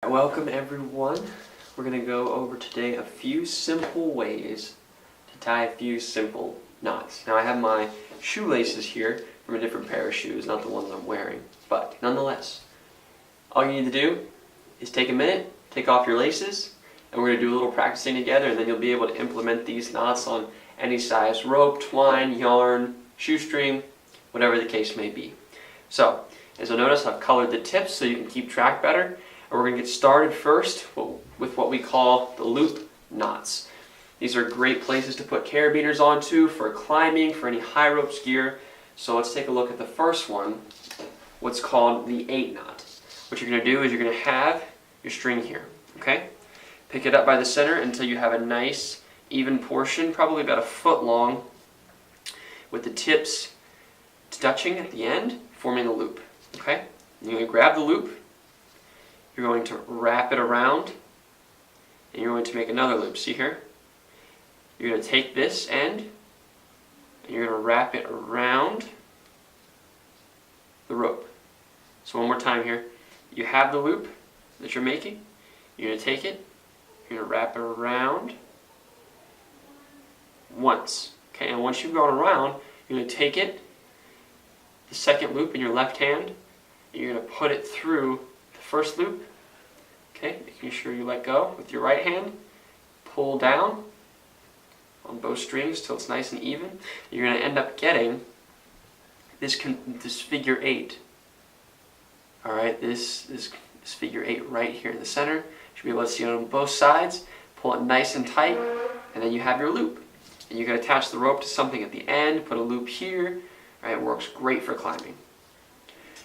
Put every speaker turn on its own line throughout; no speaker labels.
Welcome everyone. We're going to go over today a few simple ways to tie a few simple knots. Now I have my shoelaces here from a different pair of shoes, not the ones I'm wearing, but nonetheless, all you need to do is take a minute, take off your laces, and we're going to do a little practicing together, and then you'll be able to implement these knots on any size rope, twine, yarn, shoestring, whatever the case may be. So, as you'll notice, I've colored the tips so you can keep track better. And we're going to get started first with what we call the loop knots. These are great places to put carabiners onto for climbing, for any high ropes gear. So let's take a look at the first one, what's called the 8 knot. What you're going to do is you're going to have your string here, okay? Pick it up by the center until you have a nice even portion, probably about a foot long, with the tips touching at the end, forming a loop, okay? You're going to grab the loop, you're going to wrap it around, and you're going to make another loop. See here? You're going to take this end, and you're going to wrap it around the rope. So one more time here. You have the loop that you're making. You're going to take it, you're going to wrap it around once. Okay, and once you've gone around, you're going to take it, the second loop in your left hand, and you're going to put it through first loop, okay, making sure you let go with your right hand, pull down on both strings till it's nice and even. You're going to end up getting this figure 8. All right, this figure 8 right here in the center. You should be able to see it on both sides. Pull it nice and tight, and then you have your loop. And you can attach the rope to something at the end, put a loop here. All right, it works great for climbing.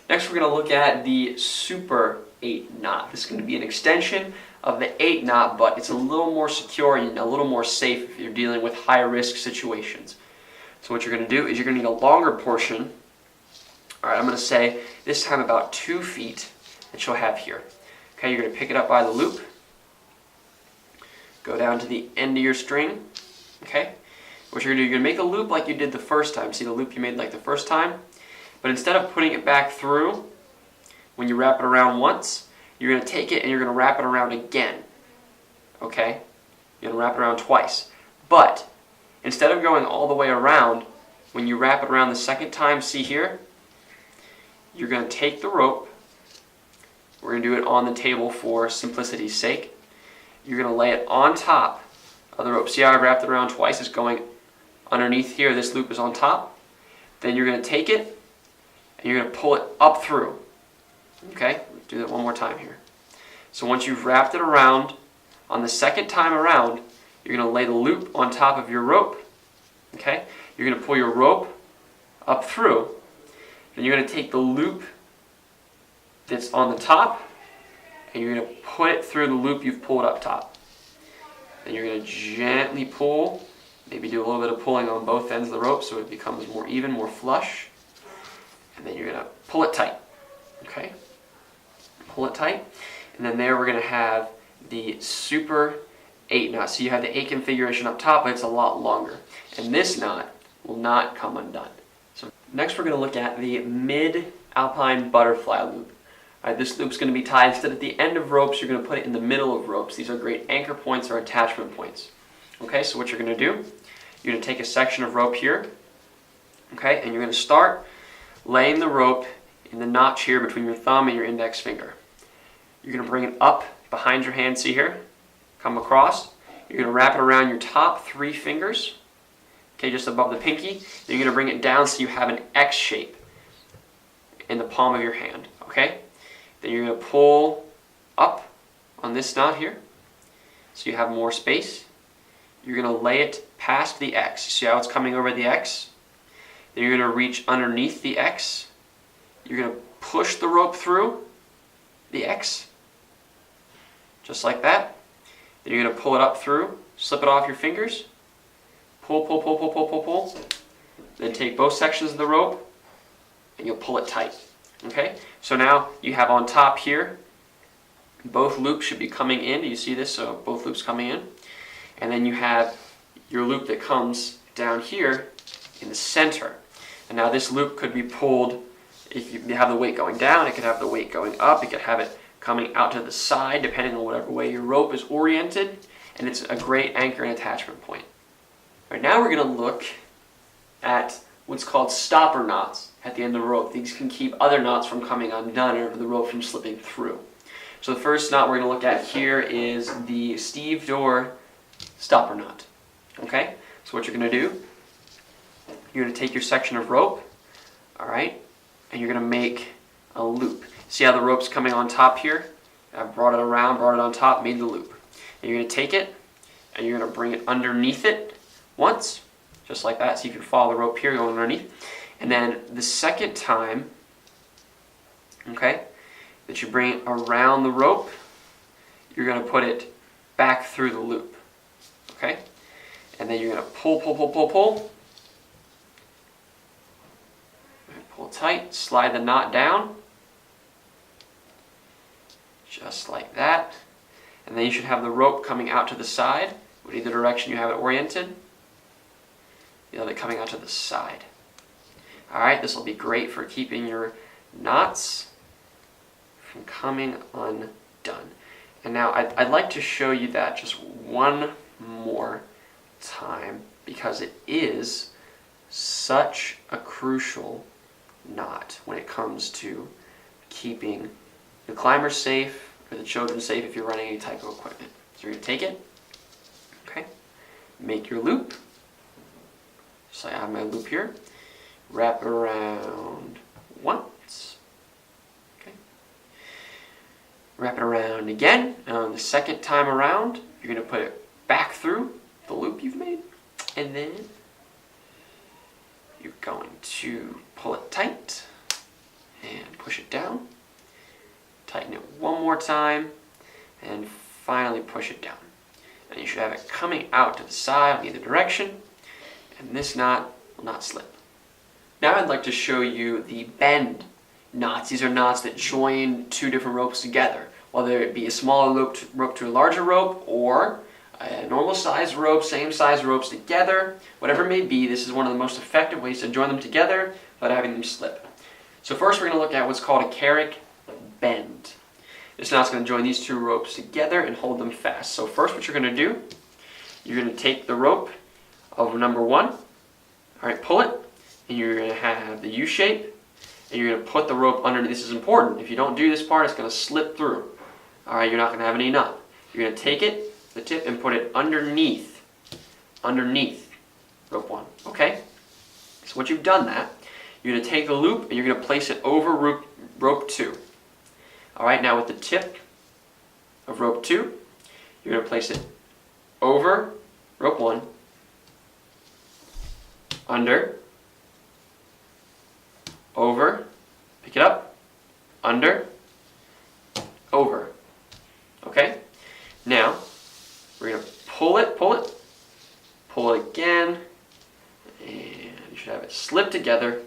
Next, we're going to look at the Super 8 knot. This is going to be an extension of the 8 knot, but it's a little more secure and a little more safe if you're dealing with high risk situations. So what you're going to do is you're going to need a longer portion. All right, I'm going to say this time about 2 feet that you'll have here. Okay, you're going to pick it up by the loop, go down to the end of your string. Okay, what you're going to do, you're going to make a loop like you did the first time. See the loop you made like the first time? But instead of putting it back through, when you wrap it around once, you're going to take it and you're going to wrap it around again. Okay? You're going to wrap it around twice. But instead of going all the way around, when you wrap it around the second time, see here, you're going to take the rope. We're going to do it on the table for simplicity's sake. You're going to lay it on top of the rope. See how I wrapped it around twice? It's going underneath here. This loop is on top. Then you're going to take it and you're going to pull it up through. Okay? Let's do that one more time here. So once you've wrapped it around, on the second time around, you're going to lay the loop on top of your rope. Okay? You're going to pull your rope up through. Then you're going to take the loop that's on the top, and you're going to put it through the loop you've pulled up top. Then you're going to gently pull, maybe do a little bit of pulling on both ends of the rope so it becomes more even, more flush. And then you're going to pull it tight. Okay? Pull it tight. And then there we're going to have the Super 8 knot. So you have the 8 configuration up top, but it's a lot longer. And this knot will not come undone. So next we're going to look at the mid-alpine butterfly loop. All right, this loop's going to be tied instead at the end of ropes, you're going to put it in the middle of ropes. These are great anchor points or attachment points. Okay, so what you're going to do, you're going to take a section of rope here. Okay, and you're going to start laying the rope in the notch here between your thumb and your index finger. You're going to bring it up behind your hand, see here? Come across. You're going to wrap it around your top 3 fingers, okay, just above the pinky. Then you're going to bring it down so you have an X shape in the palm of your hand, okay? Then you're going to pull up on this knot here so you have more space. You're going to lay it past the X. See how it's coming over the X? Then you're going to reach underneath the X. You're going to push the rope through the X, just like that. Then you're going to pull it up through, slip it off your fingers, pull, pull, pull, pull, pull, pull, pull. Then take both sections of the rope and you'll pull it tight. Okay? So now you have on top here, both loops should be coming in. Do you see this? So both loops coming in. And then you have your loop that comes down here in the center. And now this loop could be pulled, if you have the weight going down, it could have the weight going up, it could have it coming out to the side, depending on whatever way your rope is oriented, and it's a great anchor and attachment point. All right, now we're going to look at what's called stopper knots at the end of the rope. These can keep other knots from coming undone or the rope from slipping through. So the first knot we're going to look at here is the stevedore stopper knot. Okay, so what you're going to do, you're going to take your section of rope, all right, and you're going to make a loop. See how the rope's coming on top here? I've brought it around, brought it on top, made the loop. And you're going to take it and you're going to bring it underneath it once, just like that. So you can follow the rope here going underneath. And then the second time, okay, that you bring it around the rope, you're going to put it back through the loop. Okay? And then you're going to pull, pull, pull, pull, pull. Pull tight, slide the knot down. Just like that. And then you should have the rope coming out to the side, with either direction you have it oriented. You'll have it coming out to the side. Alright, this will be great for keeping your knots from coming undone. And now I'd like to show you that just one more time, because it is such a crucial knot when it comes to keeping the climber safe or the children safe if you're running any type of equipment. So you're going to take it, okay, make your loop, just like I have my loop here, wrap it around once, okay, wrap it around again, and on the second time around, you're going to put it back through the loop you've made, and then you're going to pull it tight and push it down. Tighten it one more time, and finally push it down. And you should have it coming out to the side in either direction, and this knot will not slip. Now I'd like to show you the bend knots. These are knots that join two different ropes together, whether it be a smaller rope to a larger rope, or a normal size rope, same size ropes together, whatever it may be. This is one of the most effective ways to join them together without having them slip. So first we're going to look at what's called a Carrick bend. This knot's going to join these two ropes together and hold them fast. So first what you're going to do, you're going to take the rope of number one, all right, pull it, and you're going to have the U shape, and you're going to put the rope underneath. This is important. If you don't do this part, it's going to slip through. All right, you're not going to have any knot. You're going to take it, the tip, and put it underneath rope one, okay? So once you've done that, you're going to take the loop and you're going to place it over rope two. All right, now with the tip of rope two, you're going to place it over rope one, under, over, pick it up, under, over. Okay? Now, we're going to pull it again, and you should have it slip together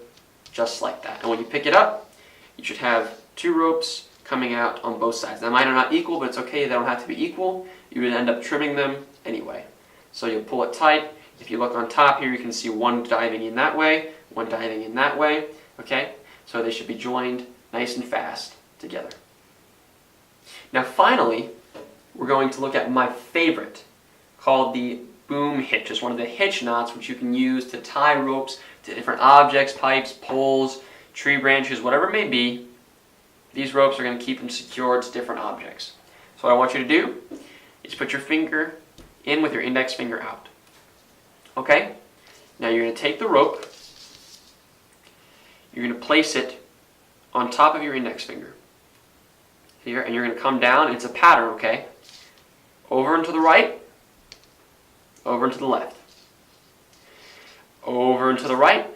just like that. And when you pick it up, you should have two ropes coming out on both sides. Now mine are not equal, but it's okay, they don't have to be equal. You would end up trimming them anyway. So you'll pull it tight. If you look on top here, you can see one diving in that way, one diving in that way, okay? So they should be joined nice and fast together. Now finally, we're going to look at my favorite, called the boom hitch. It's one of the hitch knots which you can use to tie ropes to different objects, pipes, poles, tree branches, whatever it may be. These ropes are going to keep them secured to different objects. So what I want you to do is put your finger in with your index finger out. Okay? Now you're going to take the rope, you're going to place it on top of your index finger. Here, and you're going to come down. It's a pattern, okay? Over and to the right, over and to the left. Over and to the right,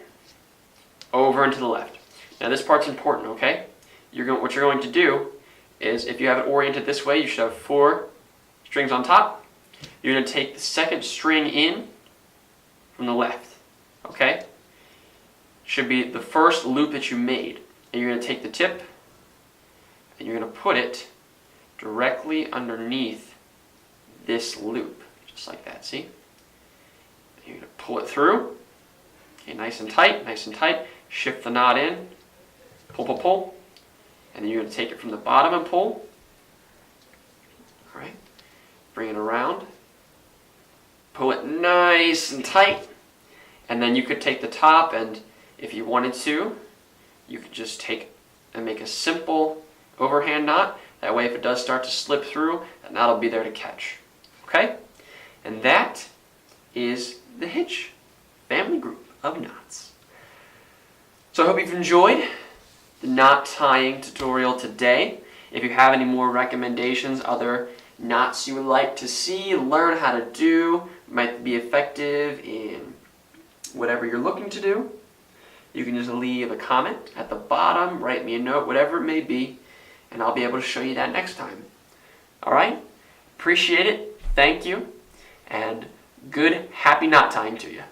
over and to the left. Now this part's important, okay? What you're going to do is, if you have it oriented this way, you should have 4 strings on top. You're going to take the second string in from the left, okay? Should be the first loop that you made. And you're going to take the tip and you're going to put it directly underneath this loop, just like that, see? And you're going to pull it through, okay, nice and tight, shift the knot in, pull, pull, pull, and then you're going to take it from the bottom and pull, All right, bring it around, pull it nice and tight, and then you could take the top, and if you wanted to, you could just take and make a simple overhand knot. That way if it does start to slip through, that knot will be there to catch. Okay? And that is the Hitch family group of knots. So I hope you've enjoyed the knot tying tutorial today. If you have any more recommendations, other knots you would like to see, learn how to do, might be effective in whatever you're looking to do, you can just leave a comment at the bottom, write me a note, whatever it may be, and I'll be able to show you that next time. Alright? Appreciate it. Thank you. And good, happy knot tying to you.